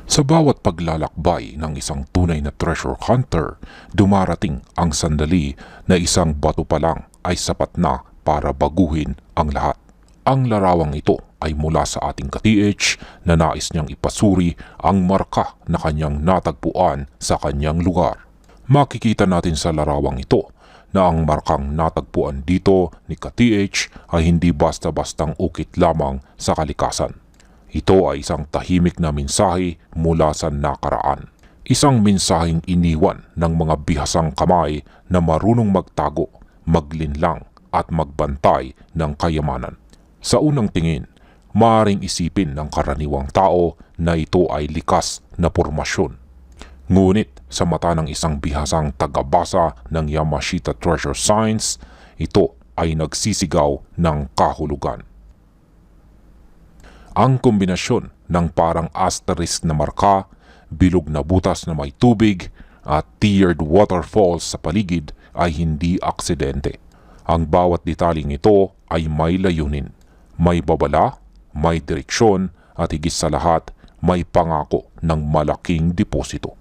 Sa bawat paglalakbay ng isang tunay na treasure hunter, dumarating ang sandali na isang bato pa lang ay sapat na para baguhin ang lahat. Ang larawang ito ay mula sa ating ka-TH na nais niyang ipasuri ang marka na kanyang natagpuan sa kanyang lugar. Makikita natin sa larawang ito na ang markang natagpuan dito ni ka-TH ay hindi basta-bastang ukit lamang sa kalikasan. Ito ay isang tahimik na mensahe mula sa nakaraan. Isang mensaheng iniwan ng mga bihasang kamay na marunong magtago, maglinlang at magbantay ng kayamanan. Sa unang tingin, maaaring isipin ng karaniwang tao na ito ay likas na pormasyon. Ngunit sa mata ng isang bihasang tagabasa ng Yamashita Treasure Signs, ito ay nagsisigaw ng kahulugan. Ang kombinasyon ng parang asterisk na marka, bilog na butas na may tubig at tiered waterfalls sa paligid ay hindi aksidente. Ang bawat detaling ito ay may layunin, may babala, may direksyon at higit sa lahat may pangako ng malaking deposito.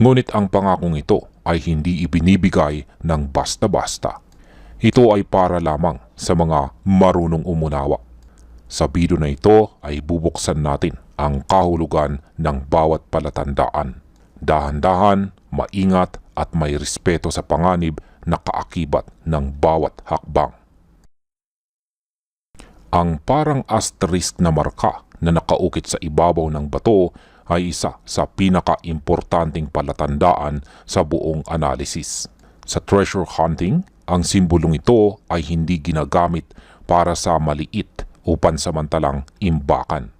Ngunit ang pangakong ito ay hindi ibinibigay ng basta-basta. Ito ay para lamang sa mga marunong umunawa. Sa video na ito ay bubuksan natin ang kahulugan ng bawat palatandaan. Dahan-dahan, maingat at may respeto sa panganib na kaakibat ng bawat hakbang. Ang parang asterisk na marka na nakaukit sa ibabaw ng bato ay isa sa pinaka-importanting palatandaan sa buong analysis. Sa treasure hunting, ang simbolong ito ay hindi ginagamit para sa maliit o pansamantalang imbakan.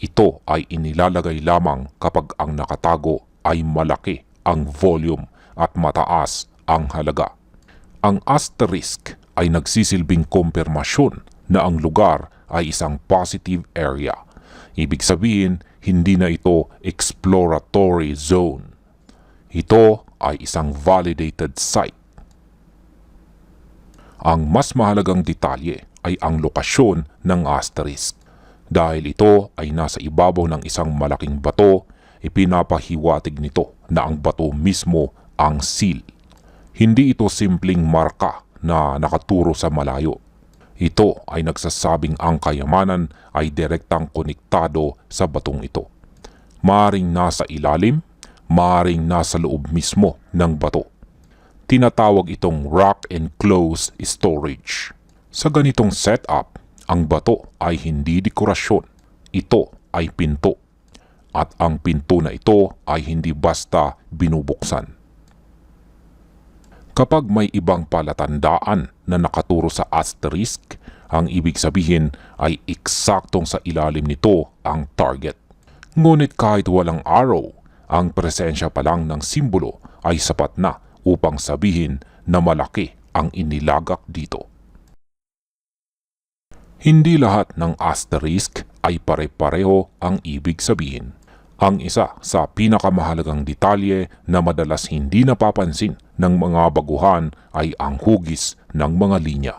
Ito ay inilalagay lamang kapag ang nakatago ay malaki ang volume at mataas ang halaga. Ang asterisk ay nagsisilbing kumpirmasyon na ang lugar ay isang positive area. Ibig sabihin, hindi na ito exploratory zone. Ito ay isang validated site. Ang mas mahalagang detalye ay ang lokasyon ng asterisk. Dahil ito ay nasa ibabaw ng isang malaking bato, ipinapahiwatig nito na ang bato mismo ang seal. Hindi ito simpleng marka na nakaturo sa malayo. Ito ay nagsasabing ang kayamanan ay direktang konektado sa batong ito. Maaring nasa ilalim, maaring nasa loob mismo ng bato. Tinatawag itong rock enclosed storage. Sa ganitong setup, ang bato ay hindi dekorasyon. Ito ay pinto. At ang pinto na ito ay hindi basta binubuksan. Kapag may ibang palatandaan na nakaturo sa asterisk, ang ibig sabihin ay eksaktong sa ilalim nito ang target. Ngunit kahit walang arrow, ang presensya pa lang ng simbolo ay sapat na upang sabihin na malaki ang inilagak dito. Hindi lahat ng asterisk ay pare-pareho ang ibig sabihin. Ang isa sa pinakamahalagang detalye na madalas hindi napapansin ng mga baguhan ay ang hugis ng mga linya.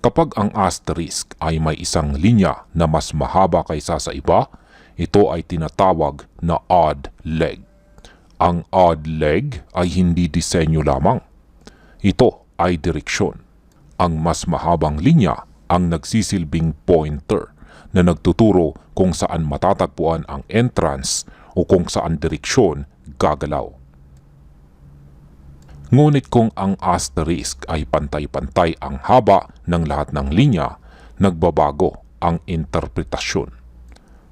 Kapag ang asterisk ay may isang linya na mas mahaba kaysa sa iba, ito ay tinatawag na odd leg. Ang odd leg ay hindi disenyo lamang. Ito ay direksyon. Ang mas mahabang linya ang nagsisilbing pointer na nagtuturo kung saan matatagpuan ang entrance o kung saan direksyon gagalaw. Ngunit kung ang asterisk ay pantay-pantay ang haba ng lahat ng linya, nagbabago ang interpretasyon.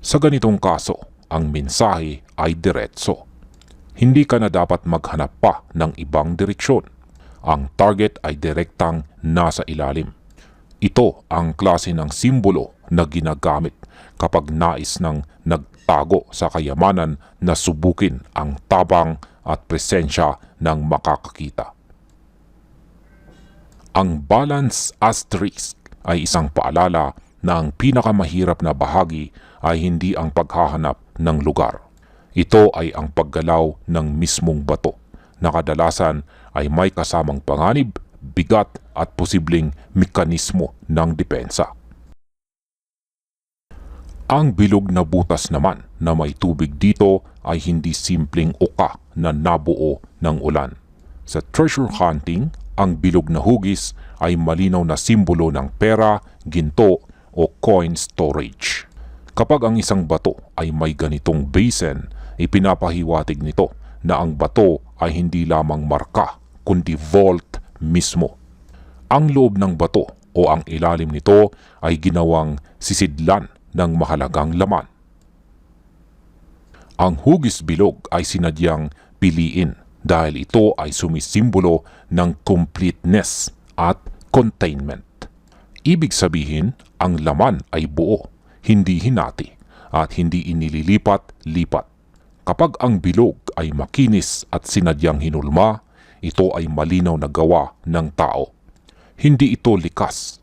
Sa ganitong kaso, ang mensahe ay diretso. Hindi ka na dapat maghanap pa ng ibang direksyon. Ang target ay direktang nasa ilalim. Ito ang klase ng simbolo na ginagamit kapag nais ng nagtago sa kayamanan na subukin ang tabang at presensya ng makakakita. Ang balance asterisk ay isang paalala na ang pinakamahirap na bahagi ay hindi ang paghahanap ng lugar. Ito ay ang paggalaw ng mismong bato na kadalasan ay may kasamang panganib, bigat at posibleng mekanismo ng depensa. Ang bilog na butas naman na may tubig dito ay hindi simpleng uka na nabuo ng ulan. Sa treasure hunting, ang bilog na hugis ay malinaw na simbolo ng pera, ginto o coin storage. Kapag ang isang bato ay may ganitong basin, ipinapahiwatig nito na ang bato ay hindi lamang marka kundi vault mismo. Ang loob ng bato o ang ilalim nito ay ginawang sisidlan ng mahalagang laman. Ang hugis bilog ay sinadyang piliin dahil ito ay sumisimbolo ng completeness at containment. Ibig sabihin, ang laman ay buo, hindi hinati, at hindi inililipat-lipat. Kapag ang bilog ay makinis at sinadyang hinulma, ito ay malinaw na gawa ng tao. Hindi ito likas.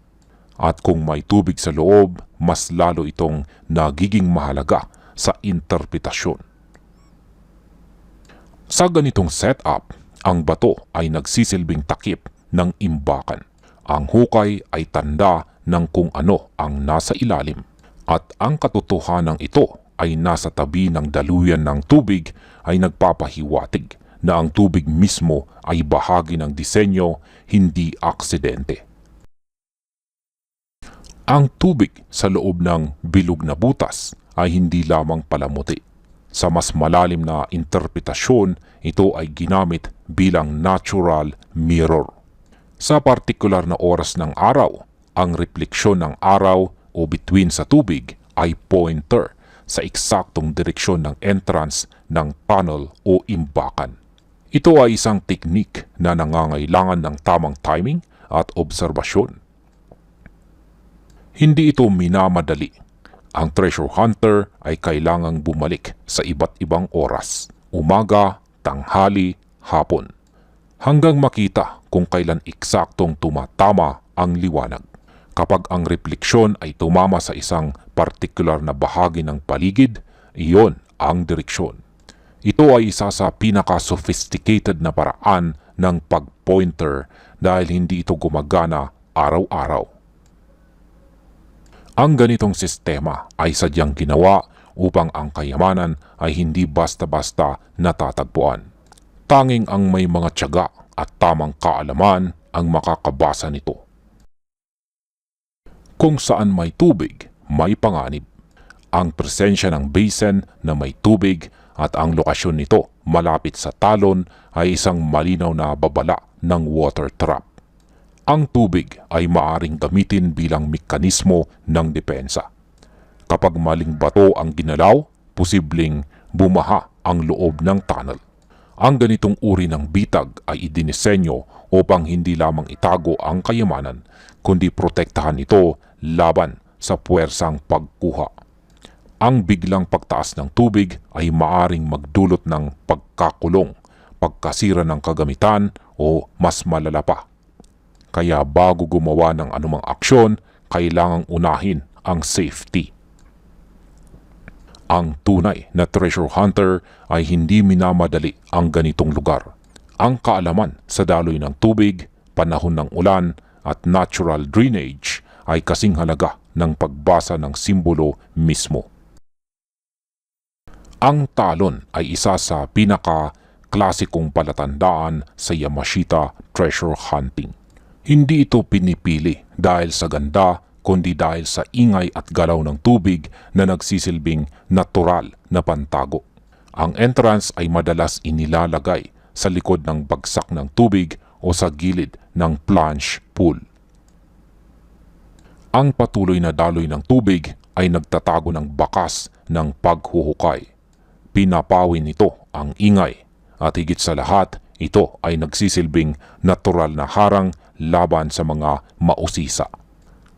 At kung may tubig sa loob, mas lalo itong nagiging mahalaga sa interpretasyon. Sa ganitong setup, ang bato ay nagsisilbing takip ng imbakan. Ang hukay ay tanda ng kung ano ang nasa ilalim. At ang katotohanan ito ay nasa tabi ng daluyan ng tubig ay nagpapahiwatig na ang tubig mismo ay bahagi ng disenyo, hindi aksidente. Ang tubig sa loob ng bilog na butas ay hindi lamang palamuti. Sa mas malalim na interpretasyon, ito ay ginamit bilang natural mirror. Sa partikular na oras ng araw, ang refleksyon ng araw o bituin sa tubig ay pointer sa eksaktong direksyon ng entrance ng tunnel o imbakan. Ito ay isang teknik na nangangailangan ng tamang timing at obserbasyon. Hindi ito minamadali. Ang treasure hunter ay kailangang bumalik sa iba't ibang oras, umaga, tanghali, hapon, hanggang makita kung kailan eksaktong tumatama ang liwanag. Kapag ang refleksyon ay tumama sa isang partikular na bahagi ng paligid, iyon ang direksyon. Ito ay isa sa pinaka-sophisticated na paraan ng pag-pointer dahil hindi ito gumagana araw-araw. Ang ganitong sistema ay sadyang ginawa upang ang kayamanan ay hindi basta-basta natatagpuan. Tanging ang may mga tiyaga at tamang kaalaman ang makakabasa nito. Kung saan may tubig, may panganib. Ang presensya ng basin na may tubig at ang lokasyon nito malapit sa talon ay isang malinaw na babala ng water trap. Ang tubig ay maaring gamitin bilang mekanismo ng depensa. Kapag maling bato ang ginalaw, posibleng bumaha ang loob ng tunnel. Ang ganitong uri ng bitag ay idinisenyo upang hindi lamang itago ang kayamanan, kundi protektahan ito laban sa puwersang pagkuha. Ang biglang pagtaas ng tubig ay maaring magdulot ng pagkakulong, pagkasira ng kagamitan o mas malala pa. Kaya bago gumawa ng anumang aksyon, kailangang unahin ang safety. Ang tunay na treasure hunter ay hindi minamadali ang ganitong lugar. Ang kaalaman sa daloy ng tubig, panahon ng ulan at natural drainage ay kasing halaga ng pagbasa ng simbolo mismo. Ang talon ay isa sa pinaka-klasikong palatandaan sa Yamashita treasure hunting. Hindi ito pinipili dahil sa ganda kundi dahil sa ingay at galaw ng tubig na nagsisilbing natural na pantago. Ang entrance ay madalas inilalagay sa likod ng bagsak ng tubig o sa gilid ng plunge pool. Ang patuloy na daloy ng tubig ay nagtatago ng bakas ng paghuhukay. Pinapawin nito ang ingay at higit sa lahat, ito ay nagsisilbing natural na harang laban sa mga mausisa.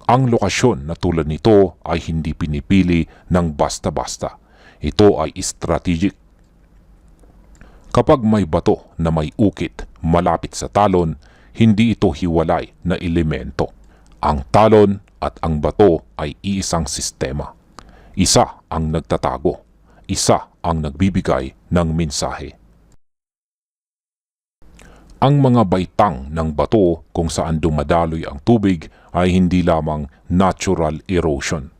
Ang lokasyon na tulad nito ay hindi pinipili ng basta-basta. Ito ay strategic. Kapag may bato na may ukit malapit sa talon, hindi ito hiwalay na elemento. Ang talon at ang bato ay iisang sistema. Isa ang nagtatago, isa ang nagbibigay ng mensahe. Ang mga baitang ng bato kung saan dumadaloy ang tubig ay hindi lamang natural erosion.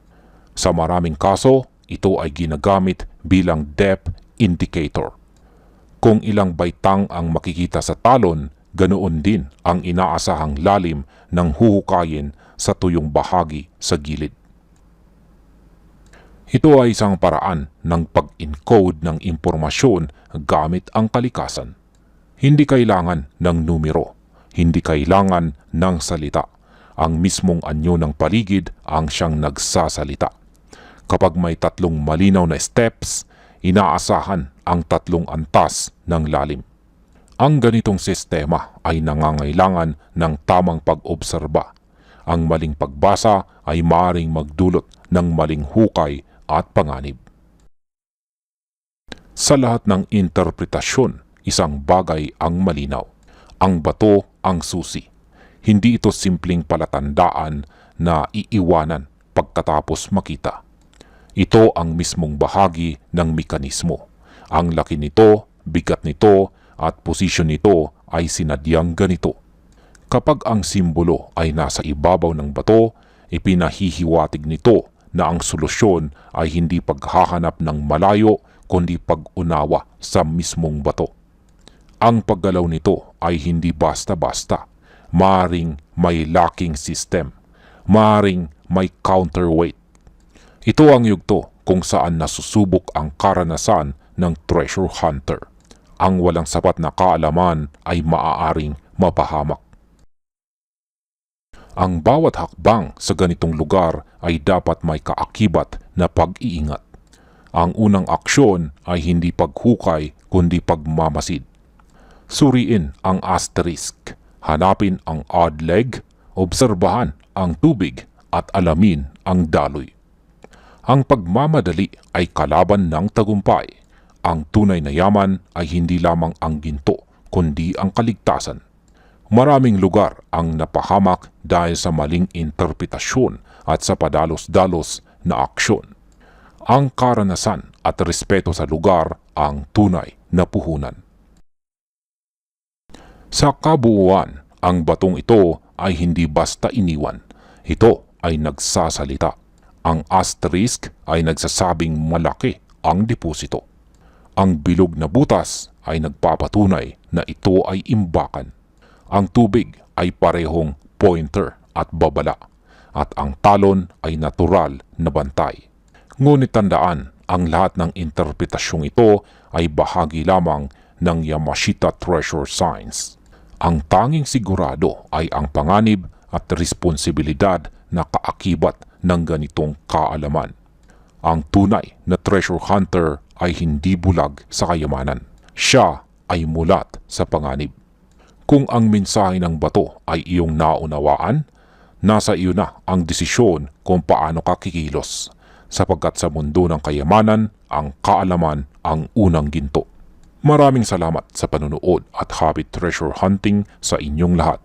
Sa maraming kaso, ito ay ginagamit bilang depth indicator. Kung ilang baitang ang makikita sa talon, ganoon din ang inaasahang lalim ng huhukayin sa tuyong bahagi sa gilid. Ito ay isang paraan ng pag-encode ng impormasyon gamit ang kalikasan. Hindi kailangan ng numero, hindi kailangan ng salita. Ang mismong anyo ng paligid ang siyang nagsasalita. Kapag may tatlong malinaw na steps, inaasahan ang tatlong antas ng lalim. Ang ganitong sistema ay nangangailangan ng tamang pag-obserba. Ang maling pagbasa ay maaaring magdulot ng maling hukay at panganib. Sa lahat ng interpretasyon, isang bagay ang malinaw. Ang bato ang susi. Hindi ito simpleng palatandaan na iiwanan pagkatapos makita. Ito ang mismong bahagi ng mekanismo. Ang laki nito, bigat nito, at posisyon nito ay sinadyang ganito. Kapag ang simbolo ay nasa ibabaw ng bato, ipinahihiwatig nito na ang solusyon ay hindi paghahanap ng malayo kundi pag-unawa sa mismong bato. Ang paggalaw nito ay hindi basta-basta. Maaring may locking system. Maaring may counterweight. Ito ang yugto kung saan nasusubok ang karanasan ng treasure hunter. Ang walang sapat na kaalaman ay maaaring mapahamak. Ang bawat hakbang sa ganitong lugar ay dapat may kaakibat na pag-iingat. Ang unang aksyon ay hindi paghukay kundi pagmamasid. Suriin ang asterisk, hanapin ang odd leg, obserbahan ang tubig at alamin ang daloy. Ang pagmamadali ay kalaban ng tagumpay. Ang tunay na yaman ay hindi lamang ang ginto kundi ang kaligtasan. Maraming lugar ang napahamak dahil sa maling interpretasyon at sa padalos-dalos na aksyon. Ang karanasan at respeto sa lugar ang tunay na puhunan. Sa kabuuan, ang batong ito ay hindi basta iniwan. Ito ay nagsasalita. Ang asterisk ay nagsasabing malaki ang deposito. Ang bilog na butas ay nagpapatunay na ito ay imbakan. Ang tubig ay parehong pointer at babala, at ang talon ay natural na bantay. Ngunit tandaan, ang lahat ng interpretasyong ito ay bahagi lamang ng Yamashita Treasure Science. Ang tanging sigurado ay ang panganib at responsibilidad na kaakibat ng ganitong kaalaman. Ang tunay na treasure hunter ay hindi bulag sa kayamanan. Siya ay mulat sa panganib. Kung ang mensahe ng bato ay iyong naunawaan, nasa iyo na ang desisyon kung paano ka kikilos, sapagkat sa mundo ng kayamanan, ang kaalaman ang unang ginto. Maraming salamat sa panunood at happy treasure hunting sa inyong lahat.